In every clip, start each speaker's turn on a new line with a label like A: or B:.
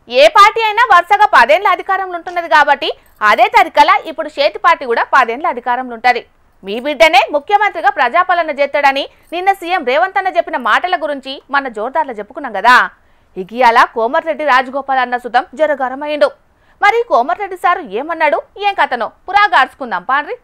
A: ఏ party అయినా వరుసగా 10 ఏళ్ల అధికారంలో ఉంటున్నది కాబట్టి అదే తరికలా ఇప్పుడు చేతి పార్టీ కూడా 10 ఏళ్ల అధికారంలో ఉంటది. మీ బిడ్డనే ముఖ్యమంత్రిగా ప్రజాపాలన చేస్తాడని నిన్న సీఎం రేవంత్ అన్న చెప్పిన మాటల గురించి మన జోర్దార్లో చెప్పుకున్నాం కదా. ఇగియాల కోమటిరెడ్డి రాజగోపాల్ అన్న సుతం జరగరమైండు. మరి కోమటిరెడ్డి సారు ఏమన్నాడు, ఏం కథనో పురాగార్చుకుందాం పాండ్రి.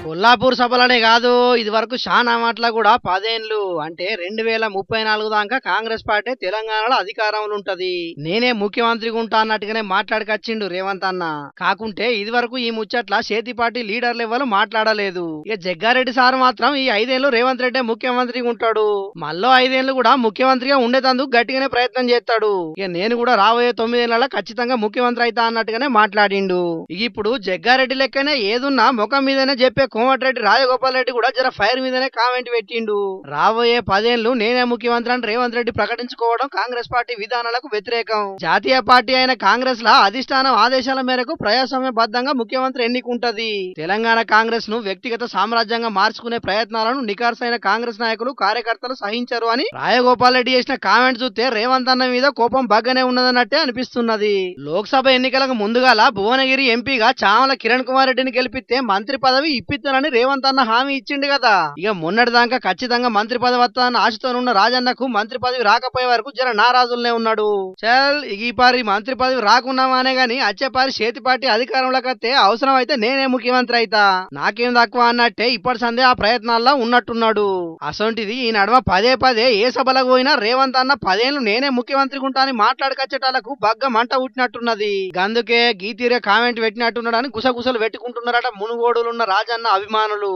B: కొల్లాపూర్ సభలనే కాదు, ఇది వరకు చాలా మాటల కూడా 10 ఏళ్లు అంటే 2034 దాకా కాంగ్రెస్ పార్టీ తెలంగాణలో అధికారంలో ఉంటది, నేనే ముఖ్యమంత్రిగా ఉంటా అన్నట్టుగానే మాట్లాడుకొచ్చిండు రేవంత్ అన్న. కాకుంటే ఇది వరకు ఈ ముచ్చట్ల చేతి పార్టీ లీడర్ లెవెల్ మాట్లాడలేదు. ఇక జగ్గారెడ్డి సార్ మాత్రం ఈ 5 ఏళ్లు రేవంత్ రెడ్డి ముఖ్యమంత్రిగా ఉంటాడు, మళ్ళీ 5 ఏళ్లు కూడా ముఖ్యమంత్రిగా ఉండేందుకు గట్టిగానే ప్రయత్నం చేస్తాడు. ఇక నేను కూడా రాబోయే 9 ఏళ్లలో ఖచ్చితంగా ముఖ్యమంత్రి అయితా అన్నట్టుగానే మాట్లాడిండు. ఇప్పుడు జగ్గారెడ్డి లెక్కనే ఏదున్నా ముఖం మీదనే చెప్పే కోమటిరెడ్డి రాజగోపాల్ రెడ్డి కూడా జర ఫైర్ మీదనే కామెంట్ పెట్టిండు. రాబోయే 10 ఏళ్లు నేనే ముఖ్యమంత్రి అని రేవంత్ రెడ్డి ప్రకటించుకోవడం కాంగ్రెస్ పార్టీ విధానాలకు వ్యతిరేకం. జాతీయ పార్టీ అయిన కాంగ్రెస్ లా అధిష్టానం ఆదేశాల మేరకు ప్రజాస్వామ్యబద్ధంగా ముఖ్యమంత్రి ఎన్నికుంటది. తెలంగాణ కాంగ్రెస్ ను వ్యక్తిగత సామ్రాజ్యంగా మార్చుకునే ప్రయత్నాలను నికార్సైన కాంగ్రెస్ నాయకులు కార్యకర్తలు సహించరు అని రాజగోపాల్ రెడ్డి చేసిన కామెంట్ చూస్తే రేవంత్ అన్న మీద కోపం బాగానే ఉన్నదన్నట్టే అనిపిస్తున్నది. లోక్సభ ఎన్నికలకు ముందుగాల భువనగిరి ఎంపీగా చామల కిరణ్ కుమార్ రెడ్డిని గెలిపిస్తే మంత్రి పదవి ఇప్పిస్తానని రేవంత్ అన్న హామీ ఇచ్చిండు కదా. ఇక మొన్నటిదాకా ఖచ్చితంగా మంత్రి పదవి వస్తానన్న ఆశతోనున్న రాజన్నకు మంత్రి పదవి రాకపోయే వరకు జర నారాజులనే ఉన్నాడు. చల్ ఈ పారి మంత్రి పదవి రాకున్నామానే గాని వచ్చేపారి చేతి పార్టీ అధికారంలోకి వస్తే అవసరం అయితే నేనే ముఖ్యమంత్రి అయితా, నాకేం తక్కువ అన్నట్టే ఇప్పటి సందే ఆ ప్రయత్నాల్లో ఉన్నట్టున్నాడు. అసొంటిది ఈ నడమ పదే ఏ సభలకు పోయినా రేవంత్ అన్న 10 ఏళ్లు నేనే ముఖ్యమంత్రి ఉంటా అని మాట్లాడుకొచ్చేటాలకు బగ్గ మంట ఉట్టినట్టున్నది. అందుకే గీతీరే కామెంట్ పెట్టినట్టున్నాడని గుసగుసలు పెట్టుకుంటున్నారట మునుగోడులున్న రాజన్న అభిమానులు.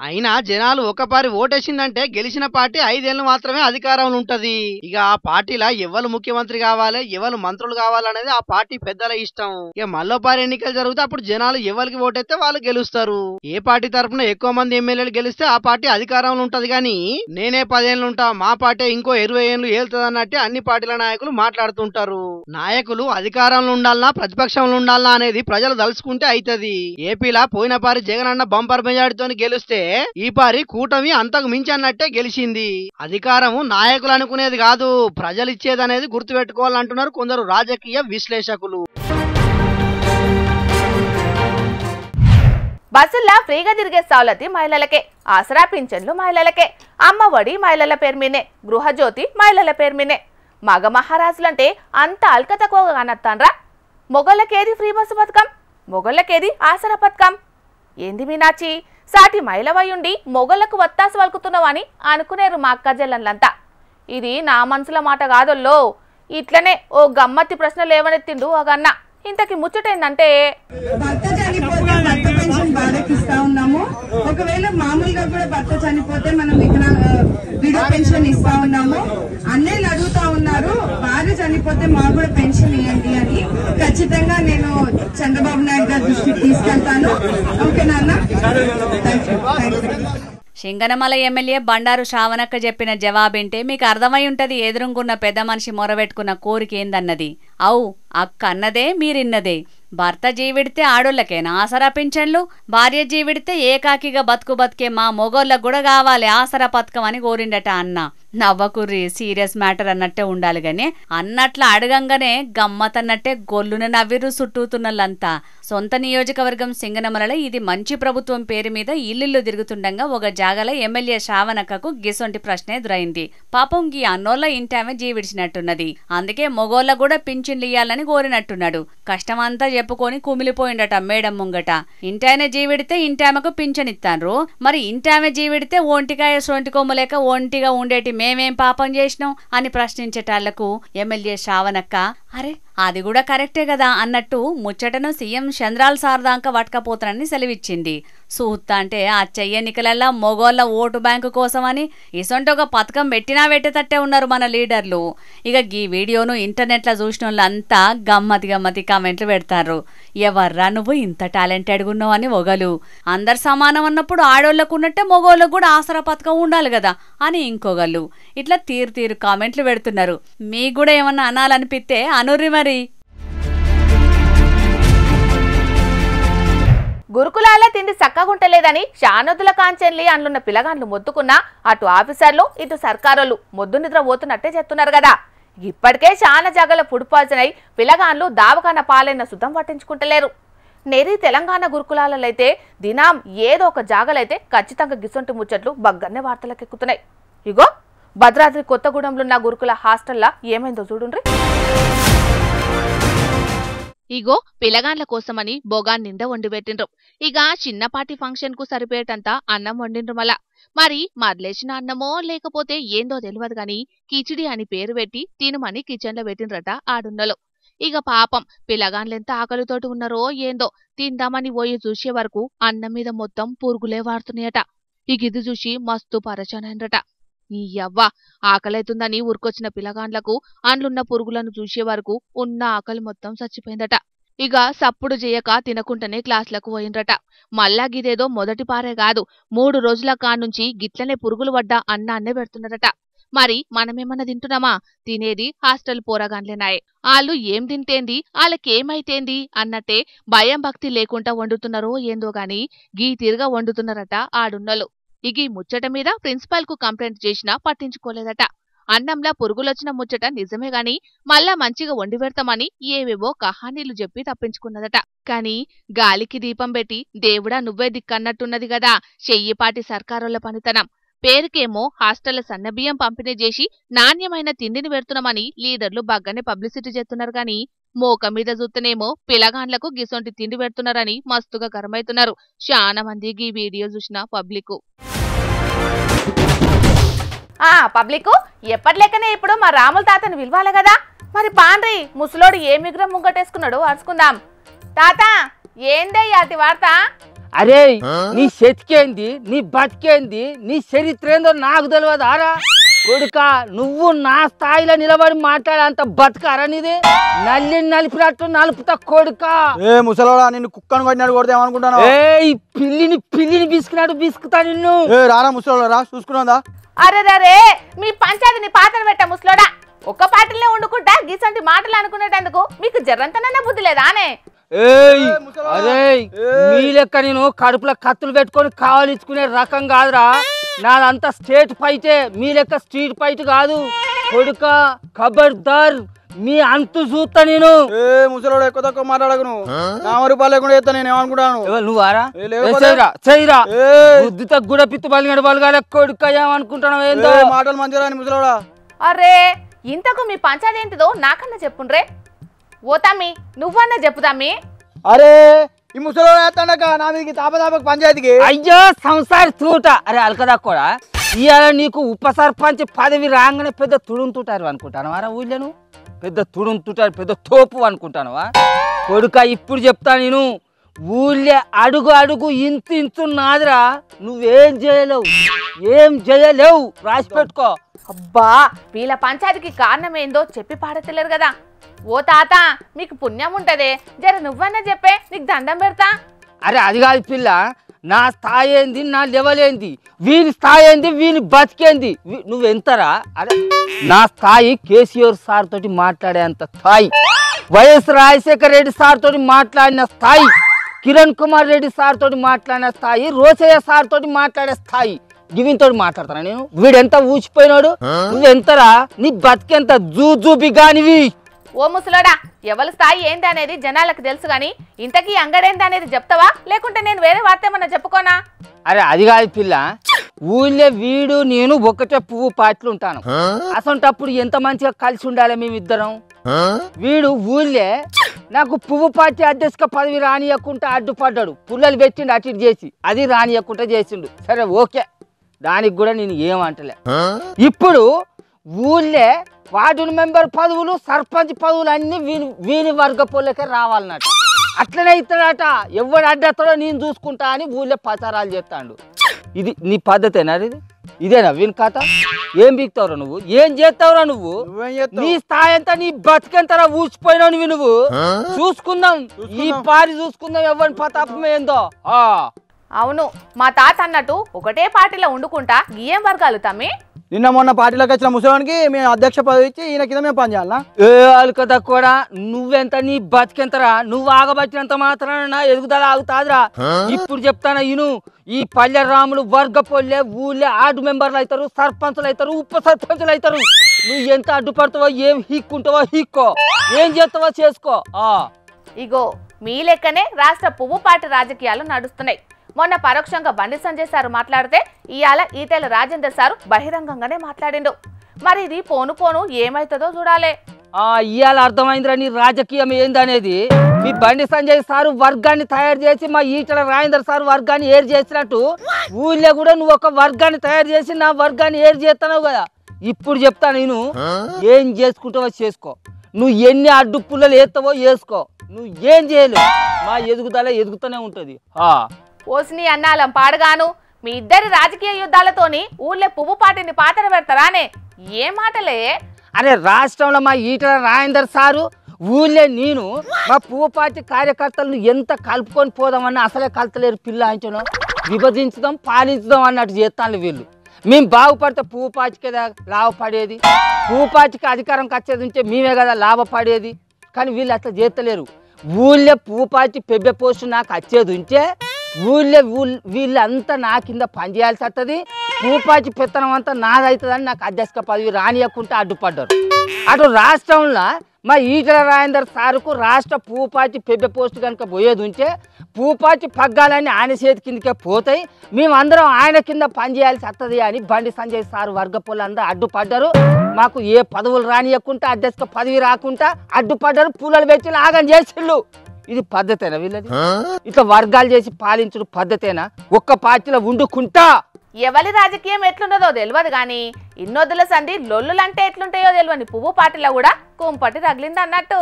B: అయినా జనాలు ఒకపారి ఓటేసిందంటే గెలిచిన పార్టీ 5 ఏళ్లు మాత్రమే అధికారంలో ఉంటది. ఇక ఆ పార్టీలా ఎవరు ముఖ్యమంత్రి కావాలి, ఎవరు మంత్రులు కావాలనేది ఆ పార్టీ పెద్దల ఇష్టం. ఇక మళ్ళోపారి ఎన్నికలు జరిగితే అప్పుడు జనాలు ఎవరికి ఓటేస్తే వాళ్ళు గెలుస్తారు. ఏ పార్టీ తరఫున ఎక్కువ మంది ఎమ్మెల్యేలు గెలిస్తే ఆ పార్టీ అధికారంలో ఉంటది. గాని నేనే 10 ఏళ్లు ఉంటా, మా పార్టీ ఇంకో 20 ఏళ్లు ఏళ్తుందన్నట్టే అన్ని పార్టీల నాయకులు మాట్లాడుతుంటారు. నాయకులు అధికారంలో ఉండాలనా ప్రతిపక్షంలో ఉండాలనా అనేది ప్రజలు తలుచుకుంటే అయితది. ఏపీలా పోయిన పారి జగన్ అన్న బంపర్ మెజార్టీతో గెలిస్తే ఈ పారి కూటమి అంతకు మించి అన్నట్టే గెలిచింది. అధికారము నాయకులు అనుకునేది కాదు, ప్రజలు ఇచ్చేది అనేది గుర్తుపెట్టుకోవాలంటున్నారు కొందరు రాజకీయ విశ్లేషకులు.
A: బస్సుల్లా ఫ్రీగా తిరిగే సౌలతి మహిళలకే, ఆసరా పింఛన్లు మహిళలకే, అమ్మ ఒడి మహిళల పేరు మీనే, గృహజ్యోతి మహిళల పేరు మీనే. మగ మహారాజులంటే అంత అల్క తక్కువగా కానత్తాన్రా? మొగళ్ళకేది ఫ్రీ బస్సు పథకం, మొగళ్ళకేది ఆసరా పథకం? ఏంది మీనాచి సాటి మహిళవయుండి మొగళ్లకు వత్తాసు వలుకుతున్నావని అనుకునేరు మా అక్కజల్లంతా. ఇది నా మనసుల మాట కాదొల్లో, ఇట్లనే ఓ గమ్మత్తి ప్రశ్న లేవనెత్తిండు ఒకన్న. ఇంతకి ముచ్చటేందంటే
C: భర్త చనిపోతే భర్త పెన్షన్ భార్యకి ఇస్తా ఉన్నాము, ఒకవేళ మామూలుగా కూడా భర్త చనిపోతే మనం విడో పెన్షన్ ఇస్తా ఉన్నాము. అన్నయ్యలు అడుగుతా ఉన్నారు భార్య చనిపోతే మాకు కూడా పెన్షన్ ఇవ్వండి అని. ఖచ్చితంగా నేను చంద్రబాబు నాయుడు గారి దృష్టికి తీసుకెళ్తాను. ఓకేనా అన్న?
D: సింగనమల ఎమ్మెల్యే బండారు శ్రావణక్క చెప్పిన జవాబింటే మీకు అర్థమై ఉంటది ఎదురుంగున్న పెద్ద మనిషి మొరబెట్టుకున్న కోరిక ఏందన్నది. అవు అక్క అన్నదే మీరిన్నదే. భర్త జీవిడితే ఆడోళ్ళకేనా ఆసరా పింఛన్లు, భార్య జీవిడితే ఏకాకిగా బతికే మా మొగోళ్ళకు కూడా కావాలి ఆసరా పథకం అని కోరిండట అన్న. నవ్వకుర్రి, సీరియస్ మ్యాటర్ అన్నట్టే ఉండాలి గాని అన్నట్ల అడగంగానే గమ్మతన్నట్టే గొల్లున నవ్విరు చుట్టూతున్నలంతా. సొంత నియోజకవర్గం సింగనమలలో ఇది మంచి ప్రభుత్వం పేరు మీద ఇల్లు తిరుగుతుండగా ఒక జాగల ఎమ్మెల్యే శ్రావణక్కకు గిసొంటి ప్రశ్న ఎదురైంది. పాపం గీ అన్నోళ్ళ ఇంటామె జీవిడిచినట్టున్నది, అందుకే మొగోళ్ళ కూడా పింఛన్లు ఇయ్యాలని కోరినట్టున్నాడు. కష్టమంతా చెప్పుకొని కుమిలిపోయిండట మేడం ముంగట. ఇంటాయన జీవిడితే ఇంటామెకు పింఛనిత్తాన్రు, మరి ఇంటామె జీవిడితే ఒంటికాయ సొంటి కొమ్మలేక ఒంటిగా ఉండేటి మేమేం పాపం చేసినాం అని ప్రశ్నించేటాళ్లకు ఎమ్మెల్యే శ్రావణక్క అరే అది కూడా కరెక్టే కదా అన్నట్టు ముచ్చటను సీఎం చంద్రాల్ సార్ దాకా వట్కపోతానని సెలవిచ్చింది. సూత్తా అంటే ఆ చెయ్యెన్నికలల్లా మొగోళ్ళ ఓటు బ్యాంకు కోసమని ఇసొంటి ఒక పథకం పెట్టేటట్టే ఉన్నారు మన లీడర్లు. ఇక ఈ వీడియోను ఇంటర్నెట్లో చూసిన వాళ్ళంతా గమ్మతి కామెంట్లు పెడతారు. ఎవర్రా నువ్వు ఇంత టాలెంటెడ్గా ఉన్నావు అని ఒగలు, అందరు సమానం అన్నప్పుడు ఆడోళ్ళకు ఉన్నట్టే మొగోళ్ళకు కూడా ఆసరా పథకం ఉండాలి కదా అని ఇంకొగళ్ళు. ఇట్లా తీరు కామెంట్లు పెడుతున్నారు. మీకు కూడా ఏమన్నా అనాలనిపిస్తే అనుర్రి మరి.
A: గురుకులాల తిండి చక్కగుంటలేదని శానొద్దుల కాంచెన్లి అందున్న పిల్లగాండ్లు మొత్తుకున్నా అటు ఆఫీసర్లు ఇటు సర్కారోళ్ళు మొద్దు నిద్ర పోతున్నట్టే చెప్తున్నారు కదా. ఇప్పటికే చాలా జాగల ఫుడ్ పాయిజన్ అయి పిల్లగాండ్లు దావకాన పాలైన సుతం పట్టించుకుంటలేరు. నెరి తెలంగాణ గురుకులాలలో అయితే దినం ఏదో ఒక జాగలైతే ఖచ్చితంగా గిసొంటి ముచ్చట్లు బగ్గన్నే వార్తలకు ఎక్కుతున్నాయి. ఇగో భద్రాద్రి కొత్తగూడెంలో ఉన్న గురుకుల హాస్టల్లా ఏమైందో చూడుండ్రి. ఇగో పిల్లగాండ్ల కోసమని బొగాన్ నిండా వండి పెట్టిండ్రు. ఇక చిన్నపాటి ఫంక్షన్ కు సరిపోయేటంత అన్నం వండిండ్రు. మళ్ళా మరి మర్లేసిన అన్నమో లేకపోతే ఏందో తెలియదు గాని కిచిడి అని పేరు పెట్టి తినుమని కిచెన్ లో పెట్టిండ్రట ఆడున్నలు. ఇక పాపం పిల్లగాండ్లెంత ఆకలితోటి ఉన్నారో ఏందో తిందామని పోయి చూసే వరకు అన్నం మీద మొత్తం పురుగులే వాడుతున్నాయట. ఇక ఇది చూసి మస్తు పరచానైనరట. ఈ యవ్వ ఆకలైతుందని ఊరుకొచ్చిన పిల్లగాండ్లకు అండ్లున్న పురుగులను చూసే వరకు ఉన్న ఆకలి మొత్తం చచ్చిపోయిందట. ఇక సప్పుడు చేయక తినకుంటనే క్లాసులకు పోయిండ్రట. మళ్ళా గిదేదో మొదటి పారే కాదు, 3 రోజుల కానుంచి గిట్లనే పురుగులు పడ్డా అన్నాన్నే పెడుతున్నారట. మరి మనమేమన్నా తింటున్నామా? తినేది హాస్టల్ పోరగాండ్లేనాయే. ఆళ్ళు ఏం తింటేంది, వాళ్ళకేమైతేంది అన్నట్టే భయం భక్తి లేకుండా వండుతున్నారో ఏందో గాని గీ తిరగా వండుతున్నారట ఆడున్నలు. ఇక ఈ ముచ్చట మీద ప్రిన్సిపాల్ కు కంప్లైంట్ చేసినా పట్టించుకోలేదట. అన్నంలా పురుగులొచ్చిన ముచ్చట నిజమే గాని మళ్ళా మంచిగా వండి పెడతామని ఏవేవో కహానీలు చెప్పి తప్పించుకున్నదట. కాని గాలికి దీపం పెట్టి దేవుడా నువ్వే దిక్కన్నట్టున్నది గదా చెయ్యిపాటి సర్కారోళ్ల పనితనం. పేరుకేమో హాస్టళ్ల సన్నబియ్యం పంపిణీ చేసి నాణ్యమైన తిండిని పెడుతున్నామని లీడర్లు బగ్గనే పబ్లిసిటీ చేస్తున్నారు గాని మోక మీద చూస్తేనేమో పిల్లగాండ్లకు గిసొంటి తిండి పెడుతున్నారని మస్తుగా గరమైతున్నారు చాలా మంది. ఈ వీడియో చూసిన పబ్లిక్ ఎప్పటిలేకనే ఇప్పుడు మా రాముల తాతని విలువాలి కదా. మరి పాండ్రి ముసలోడు ఏ మిగ్రం ముంగటేసుకున్నాడు అరుచుకుందాం. తాత ఏందే అతి వార్త?
E: అరే నీ చెతికేంది, నీ బతికేంది, నీ చరిత్ర ఏందో నాకు తెలియదు ఆరా కొడుక. నువ్వు నా స్థాయిలో నిలబడి మాట్లాడేంత బతకారా నీది? నల్లిని నలిపినట్టు నలుపుతా కొడుక.
F: ఏ ముసలోడా నిన్ను కుక్కను కొట్టినాడు కొడతామనుకుంటాను.
E: ఏ పిల్లిని బిసుకున్నాడు బిసుకుతా నిన్ను.
F: ఏ రారా ముసలోడా రా చూసుకున్నాదా?
A: అరే మీ పంచాయతీని పాతను పెట్ట ముసలోడా. ఒక్క పాటిల్నే వండుకుంటా గీసంటి మాటలు అనుకునేటందుకు మీకు జర్రంతనన్నా బుద్ధి లేదా అనే?
E: అరే మీ లెక్క నేను కడుపులో కత్తులు పెట్టుకొని కావాలిచ్చుకునే రకం కాదురా. నాదంతా స్టేట్ ఫైటే, మీ లెక్క స్ట్రీట్ ఫైట్ కాదు కొడుక. ఖబర్దార్ మీ అంతు చూస్తా నేను.
F: ముసలోడు ఎక్కువ తక్కువ మాట్లాడకు. నువ్వు 40 రూపాయలు లేకుండా చేస్తా నేను ఏమనుకుంటాను.
E: నువ్వారా చెయ్యరా బుద్ధితో గుడ పిత్తు బలిగడు బలగాల కొడుక ఏమనుకుంటున్నావు? ఏందో
F: మాటలు మంచిగా ముసలోడా.
A: అరే ఇంతకు మీ పంచాయతీ ఏంటిదో నాకన్నా చెప్పుండ్రే. ఓ తమ్మి నువ్వన్నా చెప్పు తమ్మి.
F: అరే ఈ ముసలోడు వేస్తాడక నా మీదకి తాపతాపకు పంచాయతీకి.
E: అయ్యో సంసారి తూట. అరే అలకదా కూడా ఇవాళ నీకు ఉప సర్పంచ్ పదవి రాగానే పెద్ద తుడుంతుంటారు అనుకుంటాను వారా. ఊళ్ళను పెద్ద తుడుంతుంటారు, పెద్ద తోపు అనుకుంటానువా కొడుక. ఇప్పుడు చెప్తా నేను, ఊళ్ళే అడుగు అడుగు ఇంచు నాదిరా. నువ్వేం చేయలేవు రాసి పెట్టుకో.
A: అబ్బా వీళ్ళ పంచాయతీకి కారణం ఏందో చెప్పి పాడతలేరు కదా. ఓ తాత మీకు పుణ్యం ఉంటదే, జర నువ్వన్నా చెప్పే, నీకు దండం పెడతా.
E: అరే అది కాదు పిల్ల, నా స్థాయి ఏంది, నా లెవెల్ ఏంది, వీని స్థాయి ఏంది, వీని బతికేంది, నువ్వెంతరా? అరే నా స్థాయి కేసీఆర్ సార్ తోటి మాట్లాడేంత స్థాయి, వైఎస్ రాజశేఖర రెడ్డి సార్ తోటి మాట్లాడిన స్థాయి, కిరణ్ కుమార్ రెడ్డి సార్ తోటి మాట్లాడిన స్థాయి, రోసయ్య సార్ తోటి మాట్లాడే స్థాయి, గివితో మాట్లాడతానా నేను? వీడెంత ఊచిపోయినాడు, నువ్వెంతరా? నీ బతికెంత జూజూబి గానివి.
A: ఓ ముసలోడా ఎవరి స్థాయి ఏంది అనేది జనాలకు తెలుసు గాని ఇంతకీ అంగడేంది అనేది చెప్తావా, లేకుంటే నేను వేరే వార్త ఏమన్నా చెప్పుకోనా?
E: అరే అది కాదు పిల్ల, ఊళ్ళో వీడు నేను ఒకటే పువ్వు పాటలు ఉంటాను. అసంటప్పుడు ఎంత మంచిగా కలిసి ఉండాలి మేమిద్దరం. వీడు ఊళ్ళే నాకు పువ్వు పార్టీ అధ్యక్ష పదవి రానియకుండా అడ్డుపడ్డాడు, పుల్లలు పెట్టిండు అటు చేసి, అది రానియకుండా చేసిండు. సరే ఓకే, దానికి కూడా నేను ఏమంటలే. ఇప్పుడు ఊళ్ళే వార్డు మెంబర్ పదవులు, సర్పంచ్ పదవులు అన్ని వీని వర్గ పొలకే రావాలన్నట. అట్లనే ఇస్తాడట, ఎవడు అడ్డతాడో నేను చూసుకుంటా అని ఊళ్ళో ప్రచారాలు చేస్తాడు. ఇది నీ పద్ధతేనా? ఇదేనా వీని కథ? ఏం బీక్తావురా నువ్వు, ఏం చేస్తావురా నువ్వు? నీ స్థాయి అంతా, నీ బతికెంతరా ఊసిపోయినావు నువ్వు. చూసుకుందాం, ఈ పారి చూసుకుందాం ఎవరి ప్రతాపం ఏందో.
A: అవును మా తాత అన్నట్టు ఒకటే పార్టీలో వండుకుంటా గీయం వర్గాలు తమ్మి.
F: నిన్న మొన్న పార్టీలోకి వచ్చిన ముసలానికి మేము అధ్యక్ష పదవి ఇచ్చి ఈయన కింద మేము పని చేయాలనా?
E: అల్కదా కూడా నువ్వెంత నీ బతికెంతరా? నువ్వు ఆగబట్టినంత మాత్రాన నా ఎదుగుదల ఆగుతాదిరా. ఇప్పుడు చెప్తాను ఇను, ఈ పల్లె రాములు వర్గ పొల్లే ఊళ్ళే ఆర్డు మెంబర్లు అవుతారు, సర్పంచులు అవుతారు, ఉప సర్పంచులు అవుతారు. నువ్వు ఎంత అడ్డుపడతావో, ఏం హిక్కుంటావో హిక్కో, ఏం చేస్తావో చేసుకో.
A: ఇగో మీ లెక్కనే రాష్ట్ర పువ్వు పార్టీ రాజకీయాలు నడుస్తున్నాయి. మొన్న పరోక్షంగా బండి సంజయ్ సారు మాట్లాడితే ఇవాళ ఈటెల రాజేందర్ సారు బహిరంగంగానే మాట్లాడిండు. మరి ఇది పోను పోను ఏమైతుందో చూడాలి.
E: ఇవాళ అర్థమైందిరా నీ రాజకీయం ఏందనేది. మీ బండి సంజయ్ సారు వర్గాన్ని తయారు చేసి మా ఈటెల రాజేందర్ సారు వర్గాన్ని ఏరు చేసినట్టు ఊళ్ళో కూడా నువ్వు ఒక వర్గాన్ని తయారు చేసి నా వర్గాన్ని ఏరు చేస్తున్నావు కదా. ఇప్పుడు చెప్తాను నేను, ఏం చేసుకుంటావో చేసుకో, నువ్వు ఎన్ని అడ్డు పుల్లలు వేస్తావో వేసుకో, నువ్వు ఏం చేయలేవు. మా ఎదుగుదల ఎదుగుతూనే ఉంటది.
A: ఓసిని అన్నాలం పాడగాను మీ ఇద్దరి రాజకీయ యుద్ధాలతోని ఊళ్ళో పువ్వు పార్టీని పాతర పెడతారానే? ఏ మాటలే?
E: అరే రాష్ట్రంలో మా ఈటెల రాజేందర్ సారు, ఊళ్ళో నేను మా పువ్వు పార్టీ కార్యకర్తలను ఎంత కలుపుకొని పోదామని అసలే కలతలేరు. పిల్ల అంచను విభజించుదాం పాలించుదాం అన్నట్టు చేస్తాను వీళ్ళు. మేము బాగుపడితే పువ్వు పార్టీకి కదా లాభపడేది, పువ్వు పార్టీకి అధికారంకి వచ్చేది ఉంటే మేమే కదా లాభపడేది. కానీ వీళ్ళు అట్లా చేస్తలేరు. ఊళ్ళో పువ్వు పార్టీ పెబ్బె పోస్టు నాకు వచ్చేది ఉంటే ఊళ్ళో వీళ్ళంతా నా కింద పనిచేయాల్సి వస్తుంది. పువ్వు పార్టీ పెత్తనం అంతా నాదవుతుందని నాకు అధ్యక్ష పదవి రానియకుంటే అడ్డుపడ్డారు. అటు రాష్ట్రంలో మా ఈటెల రాజేందర్ సారుకు రాష్ట్ర పువ్వు పార్టీ పెబ్బె పోస్టు కనుక పోయేది ఉంటే పువ్వు పార్టీ పగ్గాలన్నీ ఆయన చేతి కిందకే పోతాయి, మేమందరం ఆయన కింద పనిచేయాల్సి వస్తుంది అని బండి సంజయ్ సారు వర్గపోళ్ళందరూ అడ్డుపడ్డారు. మాకు ఏ పదవులు రానియకుంటా అధ్యక్ష పదవి రాకుండా అడ్డుపడ్డారు. పూలలు పెట్టి లాగం చేసిళ్ళు. ఇది పద్ధతేనా వీళ్ళది? ఇట్లా వర్గాలు చేసి పాలించుడు పద్ధతేనా? ఒక్క పార్టీలో ఉండుకుంటా
A: ఎవరి రాజకీయం ఎట్లున్నదో తెలియదు గాని ఇన్నొద్దుల సంధి లొల్లులంటే ఎట్లుంటాయో తెలియని పువ్వు పార్టీలో కూడా కుంపటి రగిలింది అన్నట్టు.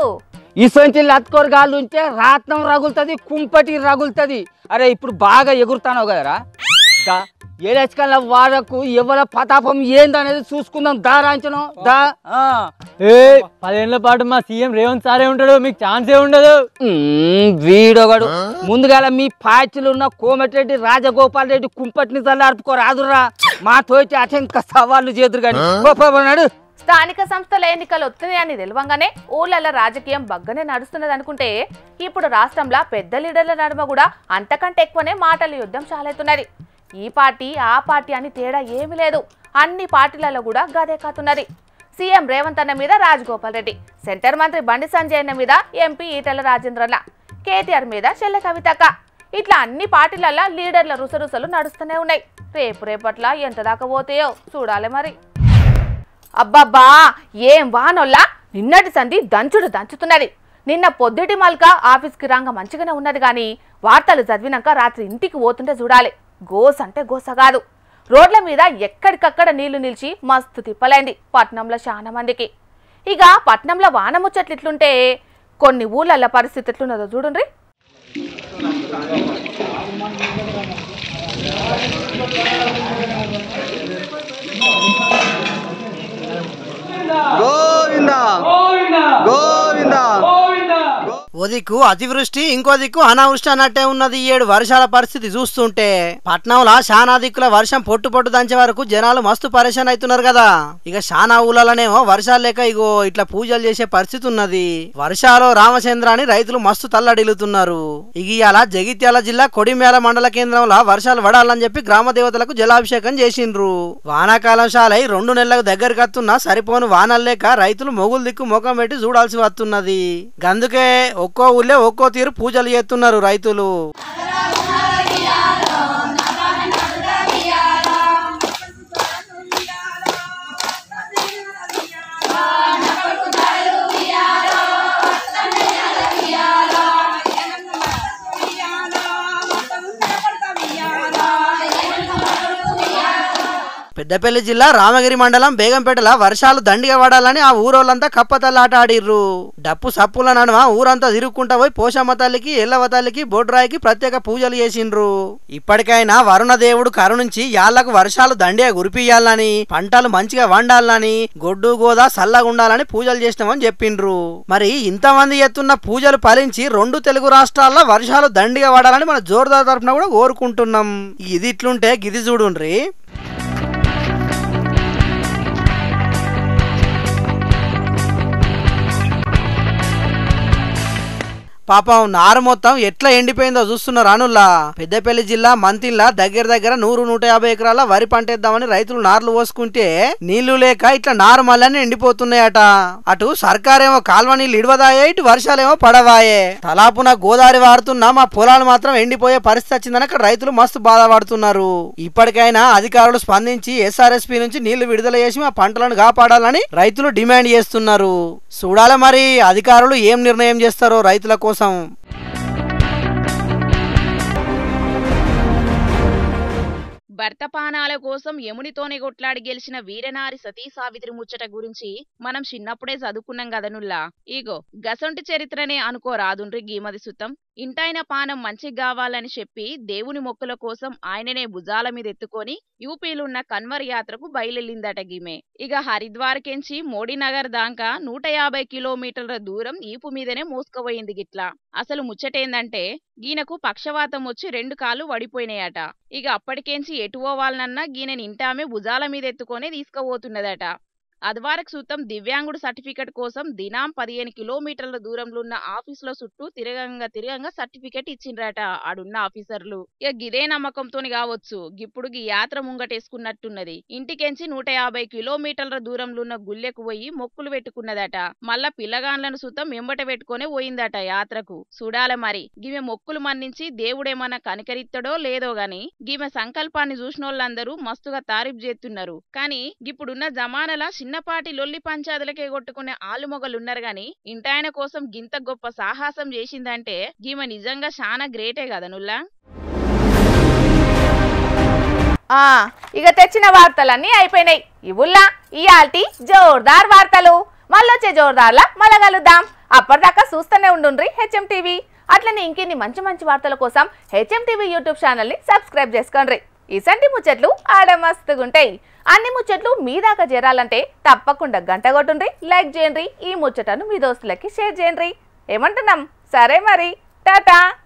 E: ఇసొంటి లత్కోరగాళ్ళు ఉంటే రాత్నం రగులుతుంది, కుంపటి రగులుతుంది. అరే ఇప్పుడు బాగా ఎగురుతానో కదరా, ఎలక్షన్ల వారకు ఎవరి పతాపం ఏందనేది చూసుకుందాం. దారాంచను దా.
G: 10 ఏళ్ల పాటు మా సీఎం రేవంత్ సారే ఉంటాడు, మీకు ఛాన్సే ఉండదు.
E: వీడొకడు ముందుగా మీ పార్టీలు ఉన్న కోమటిరెడ్డి రాజగోపాల్ రెడ్డి కుంపటిని చల్లార్పుకోరాదురా. మా తోటి అటెంక సవాళ్ళు చేదురు కానీ గోపాడు.
A: స్థానిక సంస్థల ఎన్నికలు వస్తున్నాయని తెలియంగానే ఊళ్ళల్లో రాజకీయం బగ్గనే నడుస్తున్నది అనుకుంటే ఇప్పుడు రాష్ట్రంలో పెద్ద లీడర్ల నడుమ కూడా అంతకంటే ఎక్కువనే మాటల యుద్ధం చాలవుతున్నది. ఈ పార్టీ ఆ పార్టీ అని తేడా ఏమీ లేదు, అన్ని పార్టీలలో కూడా గదే కాతున్నది. సీఎం రేవంత్ అన్న మీద రాజగోపాల్ రెడ్డి, సెంటర్ మంత్రి బండి సంజయ్ అన్న మీద ఎంపీ ఈటెల రాజేంద్రల, కేటీఆర్ మీద చెల్లె కవితక్క, ఇట్లా అన్ని పార్టీలలో లీడర్ల రుసరుసలు నడుస్తూనే ఉన్నాయి. రేపట్ల ఎంత దాకా పోతాయో చూడాలి మరి. అబ్బబ్బా ఏం వానొల్లా నిన్నటి సంధి దంచుతున్నది. నిన్న పొద్దుటి మల్క ఆఫీస్కి రాంగ మంచిగానే ఉన్నది కానీ వార్తలు చదివినాక రాత్రి ఇంటికి పోతుంటే చూడాలి, గోస్ అంటే గోస కాదు. రోడ్ల మీద ఎక్కడికక్కడ నీళ్లు నిలిచి మస్తు తిప్పలైంది పట్నంలో చాలా మందికి. ఇక పట్నంలో వాన ముచ్చట్లు ఇట్లుంటే కొన్ని ఊళ్ళల్లో పరిస్థితి ఎట్లున్నదో చూడండి.
F: గోవిందా గోవిందా.
B: ఓ దిక్కు అతివృష్టి, ఇంకో దిక్కు అనావృష్టి అన్నట్టే ఉన్నది ఈ 7 వర్షాల పరిస్థితి చూస్తుంటే. పట్నంలో శానా దిక్కుల వర్షం పొట్టు దంచే వరకు జనాలు మస్తు పరేషాన్ అవుతున్నారు కదా. ఇక శానా ఊళ్ళలోనేమో వర్షాలు లేక ఇగో ఇట్లా పూజలు చేసే పరిస్థితి ఉన్నది. వర్షాలు రామచంద్ర అని రైతులు మస్తు తల్లడిల్లుతున్నారు. ఇక ఇలా జగిత్యాల జిల్లా కొడిమేల మండల కేంద్రంలో వర్షాలు పడాలని చెప్పి గ్రామ దేవతలకు జలాభిషేకం చేసిండ్రు. వానాకాలం శాలై 2 నెలలకు దగ్గరికి వస్తున్నా సరిపోను వానలు లేక రైతులు మొగులు దిక్కు ముఖం పెట్టి చూడాల్సి వస్తున్నది. అందుకే ఒక్కో ఊళ్ళో ఒక్కో తీరు పూజలు చేస్తున్నారు రైతులు. పెద్దపల్లి జిల్లా రామగిరి మండలం బేగంపేటల వర్షాలు దండిగా పడాలని ఆ ఊరోళ్ళంతా కప్పతల్లాట ఆడిర్రు. డప్పు సప్పుల నడుమ ఊరంతా తిరుగుకుంటా పోయి పోషమ్మ తల్లికి, ఎల్లవ తల్లికి, బొడ్రాయికి ప్రత్యేక పూజలు చేసిండ్రు. ఇప్పటికైనా వరుణ దేవుడు కరుణించి యాళ్లకు వర్షాలు దండిగా కురిపియాలని, పంటలు మంచిగా వండాలని, గొడ్డు గోదా సల్లగుండాలని పూజలు చేసినామని చెప్పిండ్రు. మరి ఇంతమంది ఎత్తున్న పూజలు ఫలించి 2 తెలుగు రాష్ట్రాల్లో వర్షాలు దండిగా పడాలని మన జోర్దార్ తరఫున కూడా కోరుకుంటున్నాం. ఇది ఇట్లుంటే గిది చూడుండ్రి. పాపం నారు మొత్తం ఎట్లా ఎండిపోయిందో చూస్తున్నారు అనుల్లా. పెద్దపల్లి జిల్లా మంతిల్లా దగ్గర 100-150 ఎకరాల వరి పంటేద్దామని రైతులు నార్లు పోసుకుంటే నీళ్లు లేక ఇట్లా నారు మళ్ళీ ఎండిపోతున్నాయట. అటు సర్కారేమో కాల్వ నీళ్ళు ఇడవదాయే, ఇటు వర్షాలేమో పడవాయే. తలాపున గోదావరి వాడుతున్నా మా పొలాలు మాత్రం ఎండిపోయే పరిస్థితి వచ్చిందని అక్కడ రైతులు మస్తు బాధపడుతున్నారు. ఇప్పటికైనా అధికారులు స్పందించి SRSP నుంచి నీళ్లు విడుదల చేసి మా పంటలను కాపాడాలని రైతులు డిమాండ్ చేస్తున్నారు. చూడాలి మరి అధికారులు ఏం నిర్ణయం చేస్తారో రైతుల కోసం.
H: భర్త పానాల కోసం యమునితోనే కొట్లాడి గెలిచిన వీరనారి సతీ సావిత్రి ముచ్చట గురించి మనం చిన్నప్పుడే చదువుకున్నాం కదనుల్లా. ఈగో గసంటి చరిత్రనే అనుకోరాదుండ్రి గీమది సుతం. ఇంటాయన పానం మంచిగా కావాలని చెప్పి దేవుని మొక్కుల కోసం ఆయననే భుజాల మీద ఎత్తుకొని యూపీలున్న కన్వర్ యాత్రకు బయలుదేరిందట గీమె. ఇక హరిద్వార్కెంచి మోడీనగర్ దాకా 150 కిలోమీటర్ల దూరం ఈపు మీదనే మోసుకుపోయింది గిట్లా. అసలు ముచ్చటేందంటే గీనకు పక్షవాతం వచ్చి 2 కాళ్ళు వడిపోయినాయట. ఇక అప్పటికేంచి ఎటు పోవాలనన్నా గీనని ఇంటామే భుజాల మీద ఎత్తుకొనే తీసుకుపోతున్నదట. అదివారకు సూతం దివ్యాంగుడు సర్టిఫికెట్ కోసం దినాం 15 కిలోమీటర్ల దూరంలో ఉన్న ఆఫీసులో చుట్టూ తిరగంగా సర్టిఫికెట్ ఇచ్చిండ్రట ఆడున్న ఆఫీసర్లు. ఇక గిదే నమ్మకంతోని కావచ్చు గిప్పుడు గీ యాత్ర ముంగటేసుకున్నట్టున్నది. ఇంటికెంచి 150 కిలోమీటర్ల దూరంలో ఉన్న గుళ్ళెకు పోయి మొక్కులు పెట్టుకున్నదట. మళ్ళా పిల్లగాండ్లను సూతం ఎంబట పెట్టుకునే పోయిందట యాత్రకు. చూడాల మరి గిమె మొక్కులు మన్నించి దేవుడేమన్నా కనికరిత్తడో లేదో గాని గిమె సంకల్పాన్ని చూసినోళ్ళందరూ మస్తుగా తారీఫ్ చేస్తున్నారు. కానీ ఇప్పుడున్న జమానల చిన్నపాటి లొల్లి పంచాదులకే కొట్టుకునే ఆలుమొగలున్నారు గాని ఇంటాయన కోసం గింత గొప్ప సాహసం చేసిందంటే గీమ నిజంగా చాలా గ్రేటే కదనుల్లా.
A: ఇక తెచ్చిన వార్తలన్నీ అయిపోయినాయి. ఇవుల్లా ఇయాల్టి జోర్దార్ వార్తలు. మళ్ళొచ్చే జోర్దార్లా మళ్ళా కలుద్దాం. అప్పటిదాకా చూస్తూనే ఉండుండ్రి HM TV. అట్లనే ఇంకెన్ని మంచి మంచి వార్తల కోసం HM TV యూట్యూబ్ ఛానల్ని సబ్స్క్రైబ్ చేసుకోండి. ఇసంటి ముచ్చట్లు ఆడ మస్తుగుంటాయి. అన్ని ముచ్చట్లు మీ దాకా చేరాలంటే తప్పకుండా గంట కొట్టుండ్రి, లైక్ చేయండి, ఈ ముచ్చటను మీ దోస్తులకి షేర్ చేయండి. ఏమంటున్నాం? సరే మరి, టాటా.